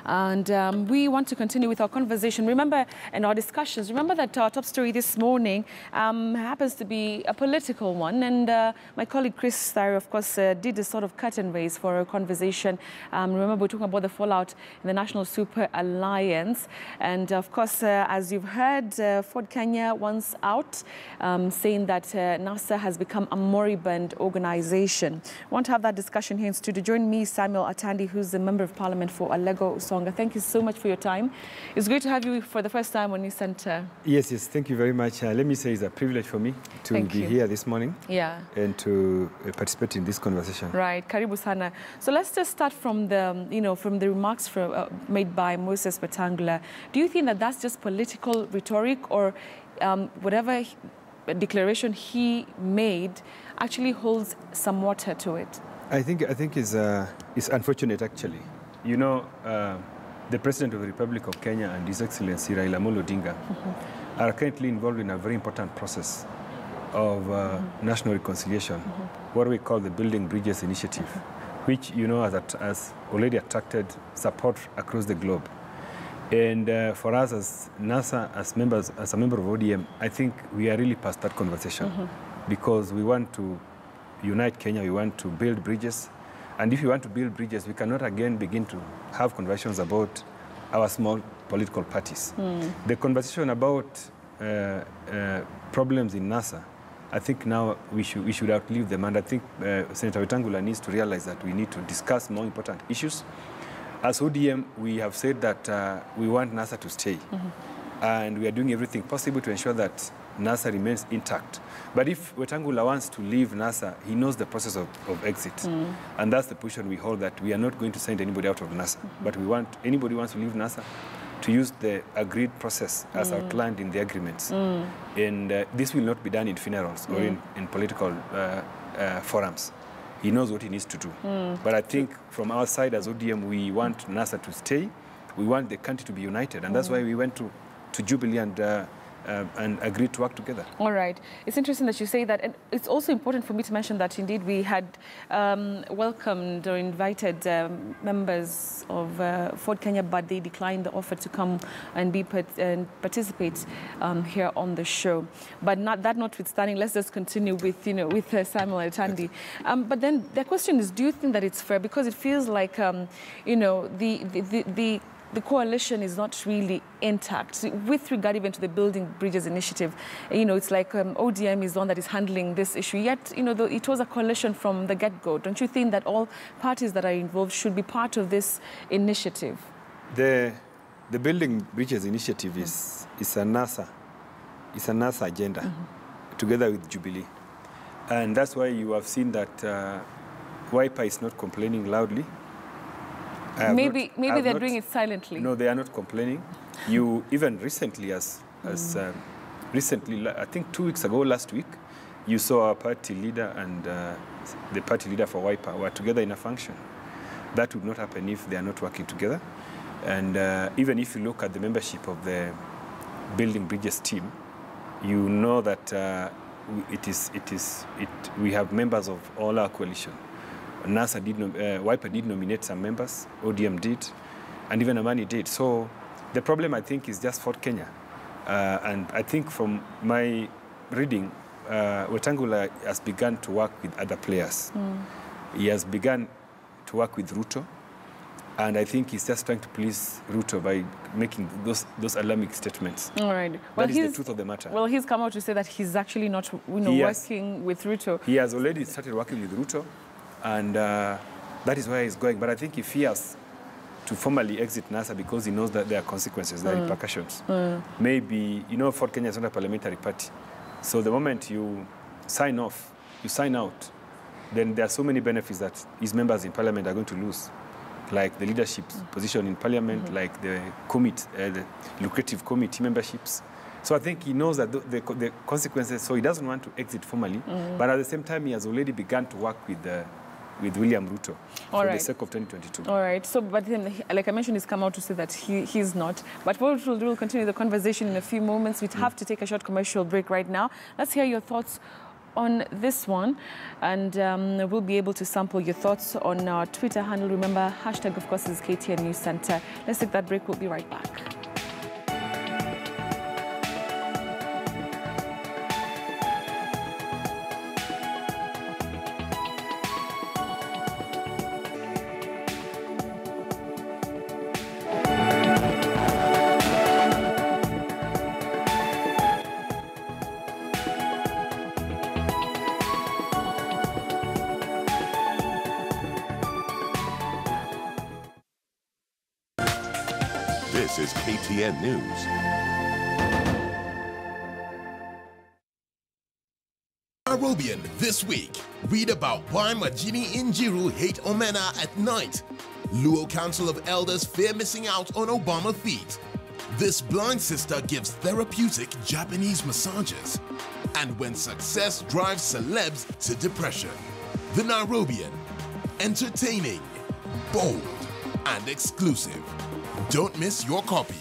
And we want to continue with our conversation. Remember, and our discussions, remember that our top story this morning happens to be a political one. And my colleague Chris Thayer, of course, did a sort of curtain raise for a conversation. Remember, we're talking about the fallout in the National Super Alliance. And of course, as you've heard, Ford Kenya once out, saying that NASA has become a moribund organization. I want to have that discussion here in studio. Join me, Samuel Atandi, who's the Member of Parliament for Alego Songa. Thank you so much for your time. It's great to have you for the first time on News Centre. Yes, thank you very much. Let me say it's a privilege for me to be here this morning and to participate in this conversation. Right, karibu sana. So let's just start from the, from the remarks made by Moses Wetangula. Do you think that that's just political rhetoric, or whatever declaration he made actually holds some water to it? I think it's unfortunate, actually. You know, the President of the Republic of Kenya and His Excellency Raila Amolo Odinga are currently involved in a very important process of national reconciliation, what we call the Building Bridges Initiative, which, you know, has already attracted support across the globe. And for us as NASA, as a member of ODM, I think we are really past that conversation because we want to unite Kenya, we want to build bridges. And if we want to build bridges, we cannot again begin to have conversations about our small political parties. The conversation about problems in NASA, I think now we should outlive them. And I think Senator Wetangula needs to realize that we need to discuss more important issues. As ODM, we have said that we want NASA to stay. And we are doing everything possible to ensure that NASA remains intact. But if Wetangula wants to leave NASA, he knows the process of exit. And that's the position we hold, that we are not going to send anybody out of NASA. But we want anybody who wants to leave NASA to use the agreed process as outlined in the agreements. And this will not be done in funerals or in political forums. He knows what he needs to do. But I think from our side as ODM, we want NASA to stay. We want the country to be united. And that's why we went to Jubilee and agreed to work together. All right. It's interesting that you say that. And it's also important for me to mention that indeed we had welcomed or invited members of Ford Kenya, but they declined the offer to come and participate here on the show. But that notwithstanding, let's just continue with, with Samuel Atandi. But then the question is, do you think that it's fair? Because it feels like, the coalition is not really intact with regard even to the Building Bridges Initiative. It's like ODM is the one that is handling this issue. Yet, it was a coalition from the get-go. Don't you think that all parties that are involved should be part of this initiative? The Building Bridges Initiative is a NASA agenda together with Jubilee. And that's why you have seen that Wiper is not complaining loudly. Maybe they're doing it silently. No, they are not complaining. You even recently, recently, I think 2 weeks ago, last week, you saw our party leader and the party leader for Wiper were together in a function. That would not happen if they are not working together. And even if you look at the membership of the Building Bridges team, you know that we have members of all our coalition. Wiper did nominate some members, ODM did, and even Amani did. So the problem, I think, is just Ford Kenya. And I think from my reading, Wetangula has begun to work with other players. He has begun to work with Ruto, and I think he's just trying to please Ruto by making those alarming statements. All right. Well, that is the truth of the matter. Well, he's come out to say that he's actually not working with Ruto. He has already started working with Ruto. And that is where he's going. But I think if he has to formally exit NASA because he knows that there are consequences, there are repercussions, maybe, Ford Kenya is not a parliamentary party. So the moment you sign off, you sign out, then there are so many benefits that his members in parliament are going to lose, like the leadership position in parliament, like the lucrative committee memberships. So I think he knows that the consequences, so he doesn't want to exit formally, but at the same time, he has already begun to work with William Ruto for the sake of 2022. All right. So, but then, like I mentioned, he's come out to say that he's not. But what we'll do, we'll continue the conversation in a few moments. We have to take a short commercial break right now. Let's hear your thoughts on this one, and we'll be able to sample your thoughts on our Twitter handle. Remember, hashtag, of course, is KTN News Centre. Let's take that break. We'll be right back. This is KTN News. Nairobian this week. Read about why Majini Injiru hate Omena at night. Luo Council of Elders fear missing out on Obama feat. This blind sister gives therapeutic Japanese massages. And when success drives celebs to depression. The Nairobian. Entertaining, bold, and exclusive. Don't miss your copy.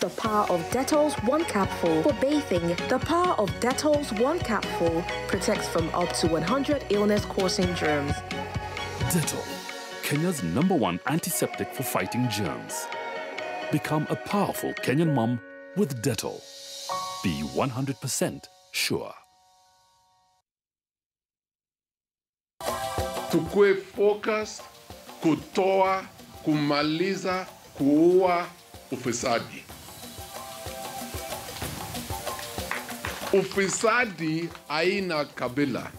The power of Dettol's One Capful for bathing. The power of Dettol's One Capful protects from up to 100 illness-causing germs. Dettol, Kenya's #1 antiseptic for fighting germs. Become a powerful Kenyan mom with Dettol. Be 100% sure. Tukue focus, kutoa, kumaliza, kuua ufisadi. Ufisadi haina kabila.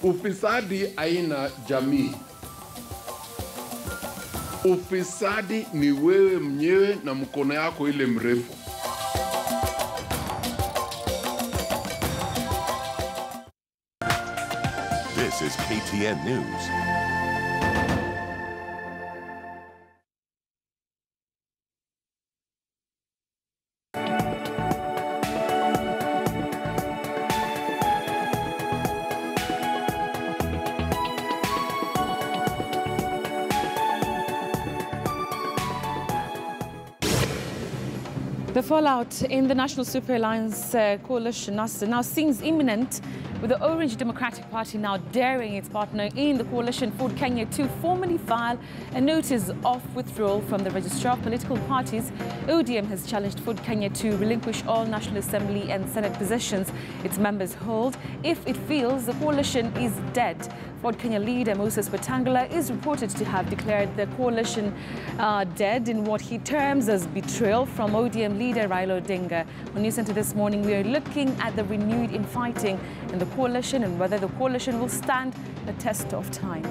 Ufisadi haina jamii. Ufisadi ni wewe mwenyewe na mkono yako ile mrefu. This is KTN News. The fallout in the National Super Alliance coalition now seems imminent, with the Orange Democratic Party now daring its partner in the coalition, Ford Kenya, to formally file a notice of withdrawal from the Registrar of Political Parties. ODM has challenged Ford Kenya to relinquish all National Assembly and Senate positions its members hold if it feels the coalition is dead. Ford Kenya leader Moses Wetangula is reported to have declared the coalition dead in what he terms as betrayal from ODM leader Raila Odinga. On News Centre this morning, we are looking at the renewed infighting in the coalition and whether the coalition will stand the test of time.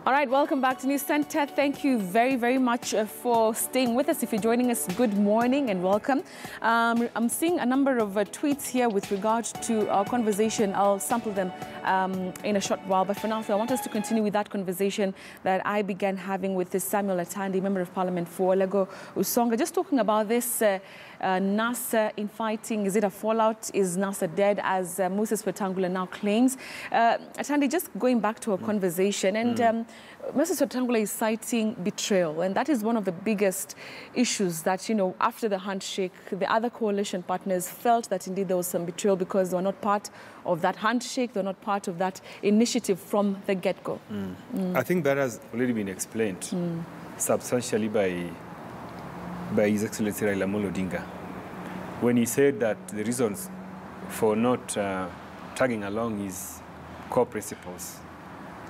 All right, welcome back to News Centre. Thank you very, very much for staying with us. If you're joining us, good morning and welcome. I'm seeing a number of tweets here with regard to our conversation. I'll sample them in a short while. But for now, I want us to continue with that conversation that I began having with this Samuel Atandi, Member of Parliament for Lego Usonga, just talking about this NASA infighting. Is it a fallout? Is NASA dead, as Moses Wetangula now claims? Atandi, just going back to our conversation, and Moses Wetangula is citing betrayal, and that is one of the biggest issues that, after the handshake, the other coalition partners felt that indeed there was some betrayal because they were not part of that handshake, they were not part of that initiative from the get-go. I think that has already been explained substantially by His Excellency Raila Amolo Odinga, when he said that the reasons for not tagging along his core principles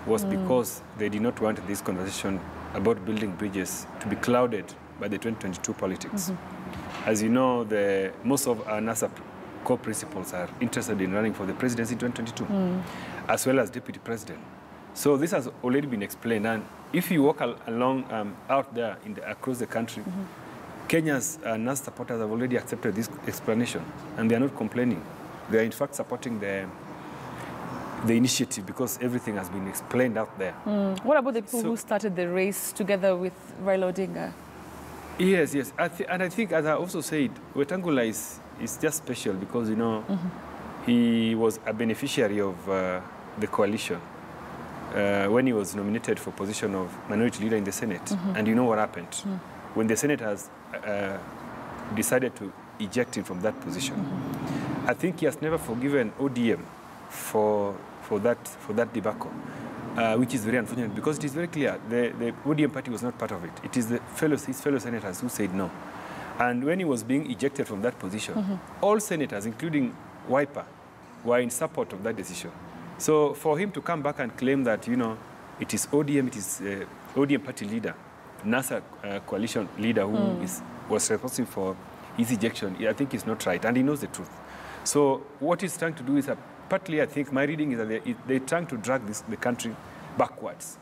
was because they did not want this conversation about building bridges to be clouded by the 2022 politics. As you know, most of our NASA core principles are interested in running for the presidency in 2022, as well as deputy president. So this has already been explained. And if you walk along out there across the country, Kenya's NASA supporters have already accepted this explanation, and they are not complaining. They are in fact supporting the initiative because everything has been explained out there. What about the people who started the race together with Raila Odinga? Yes. And I think, as I also said, Wetangula is just special because, he was a beneficiary of the coalition when he was nominated for position of minority leader in the Senate. And you know what happened? When the Senate has decided to eject him from that position, I think he has never forgiven ODM for that debacle, which is very unfortunate because it is very clear the ODM party was not part of it. It is his fellow senators who said no. And when he was being ejected from that position, all senators, including Wiper, were in support of that decision. So for him to come back and claim that, it is ODM party leader, NASA coalition leader who was responsible for his ejection, I think is not right, and he knows the truth. So what he's trying to do is, partly I think my reading is that they're trying to drag the country backwards.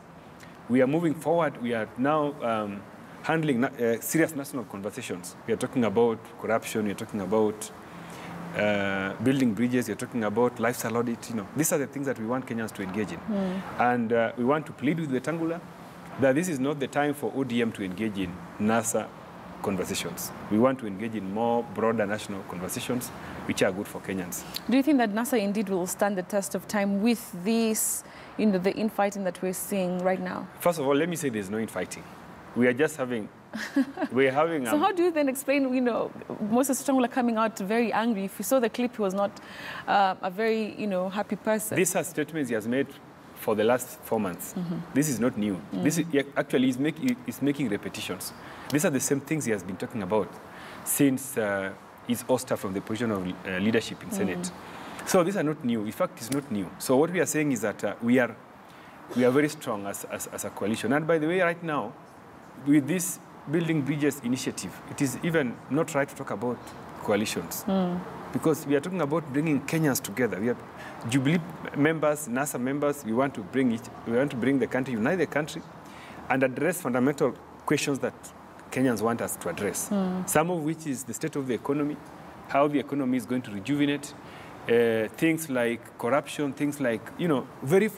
We are moving forward. We are now handling serious national conversations. We are talking about corruption. We are talking about building bridges. We are talking about lifestyle audit. These are the things that we want Kenyans to engage in. And we want to plead with Wetangula that this is not the time for ODM to engage in NASA conversations. We want to engage in more broader national conversations, which are good for Kenyans. Do you think that NASA indeed will stand the test of time with this, the infighting that we're seeing right now? First of all, let me say there's no infighting. We are just having, we're having... So how do you then explain, Moses Wetangula coming out very angry? If you saw the clip, he was not a very, happy person. These are statements he has made for the last 4 months. This is not new. This is actually he's making repetitions. These are the same things he has been talking about since his ouster from the position of leadership in Senate. So these are not new. In fact, it's not new. So what we are saying is that we are very strong as a coalition. And by the way, right now, with this Building Bridges initiative, it is even not right to talk about coalitions. Because we are talking about bringing Kenyans together. We have Jubilee members, NASA members. We want to bring the country, unite the country, and address fundamental questions that Kenyans want us to address. Some of which is the state of the economy, how the economy is going to rejuvenate, things like corruption, things like, very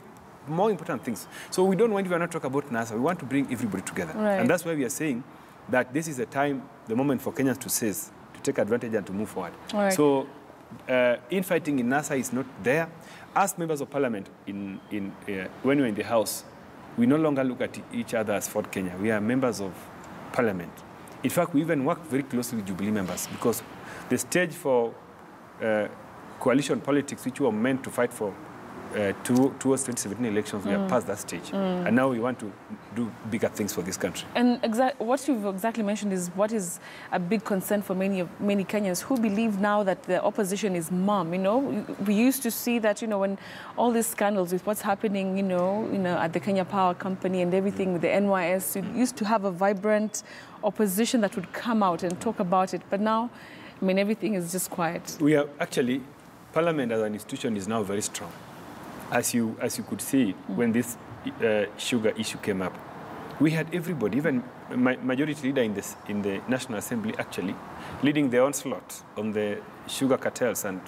more important things. So we don't want to not talk about NASA. We want to bring everybody together. Right. And that's why we are saying that this is the moment for Kenyans to seize, to take advantage and to move forward. Right. So infighting in NASA is not there. As members of parliament, when we're in the House, we no longer look at each other as Fort Kenya. We are members of parliament. In fact, we even work very closely with Jubilee members because the stage for coalition politics, which we were meant to fight for towards 2017 elections, we are past that stage. And now we want to do bigger things for this country. And what you've exactly mentioned is what is a big concern for many Kenyans who believe now that the opposition is mum. We used to see that, when all these scandals with what's happening, at the Kenya Power Company and everything with the NYS, you used to have a vibrant opposition that would come out and talk about it. But now, everything is just quiet. We are actually, Parliament as an institution is now very strong. As you could see, when this sugar issue came up, we had everybody, even majority leader in the National Assembly, actually leading the onslaught on the sugar cartels and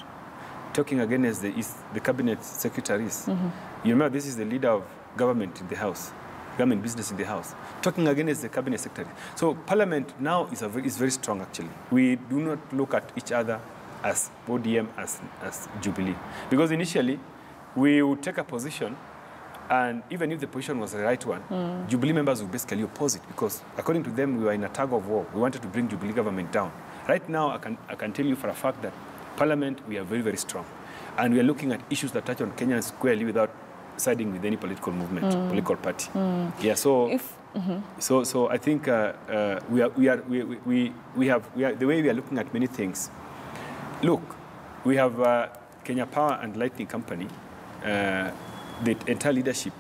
talking against the cabinet secretaries. You remember, this is the leader of government in the House, government business in the House, talking against the cabinet secretary. So Parliament now is very strong, actually. We do not look at each other as ODM, as Jubilee. Because initially, we would take a position And even if the position was the right one, Jubilee members would basically oppose it because, according to them, we were in a tug of war. We wanted to bring Jubilee government down. Right now, I can tell you for a fact that Parliament, we are very, very strong. And we are looking at issues that touch on Kenyans squarely without siding with any political movement, political party. Yeah, so so I think the way we are looking at many things. Look, we have Kenya Power and Lighting Company, the entire leadership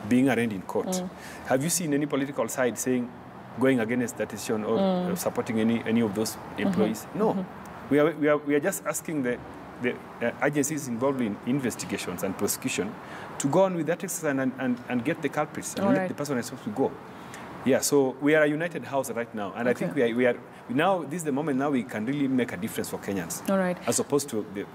being arraigned in court. Have you seen any political side saying, going against that decision or supporting any of those employees? No. We are just asking the agencies involved in investigations and prosecution to go on with that exercise and get the culprits and let the person is supposed to go. Yeah, so we are a united house right now, and I think we are now. This is the moment now we can really make a difference for Kenyans. All right. As opposed to the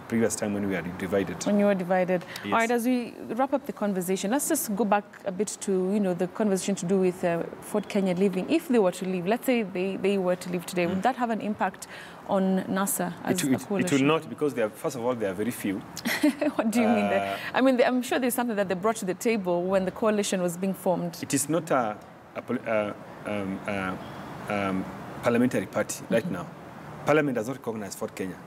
previous time when we were divided. When you were divided. Yes. All right. As we wrap up the conversation, let's just go back a bit to the conversation to do with Ford Kenya leaving. If they were to leave, let's say they were to leave today, would that have an impact on NASA as a coalition? It will not, because they are, first of all, they are very few. What do you mean there? I mean, I'm sure there's something that they brought to the table when the coalition was being formed. It is not a parliamentary party right now. Parliament does not recognize Ford Kenya.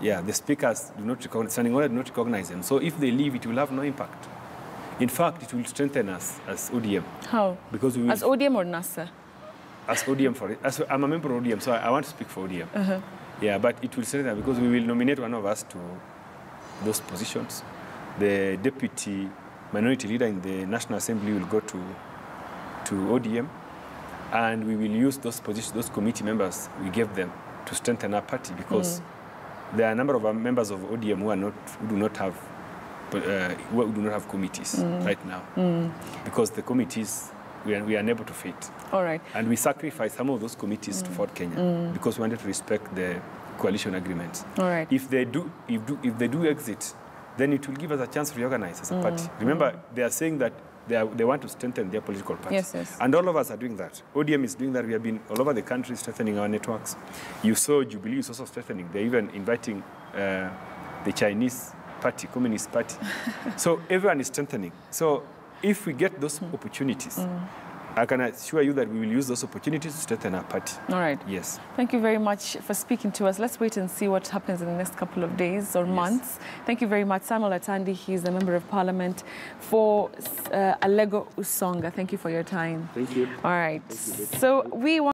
Yeah, the speakers do not recognize, standing order do not recognize them. So if they leave, it will have no impact. In fact, it will strengthen us as ODM. How? Because we will, as ODM or NASA? As ODM for it. I'm a member of ODM, so I want to speak for ODM. Yeah, but it will strengthen because we will nominate one of us to those positions. The deputy minority leader in the National Assembly will go to ODM, and we will use those positions, those committee members we gave them to strengthen our party, because there are a number of our members of ODM who do not have committees right now, because the committees we are unable to fit. All right. And we sacrificed some of those committees to Ford Kenya because we wanted to respect the coalition agreements. All right. If they do exit, then it will give us a chance to reorganize as a party. Remember, they are saying that they want to strengthen their political party. Yes, yes. And all of us are doing that. ODM is doing that. We have been all over the country strengthening our networks. You saw Jubilee is also strengthening. They're even inviting the Chinese party, Communist Party. So everyone is strengthening. So if we get those opportunities, I can assure you that we will use those opportunities to strengthen our party. All right. Yes. Thank you very much for speaking to us. Let's wait and see what happens in the next couple of days or months. Thank you very much. Samuel Atandi, he's a member of parliament for Alego Usonga. Thank you for your time. Thank you. All right. So we want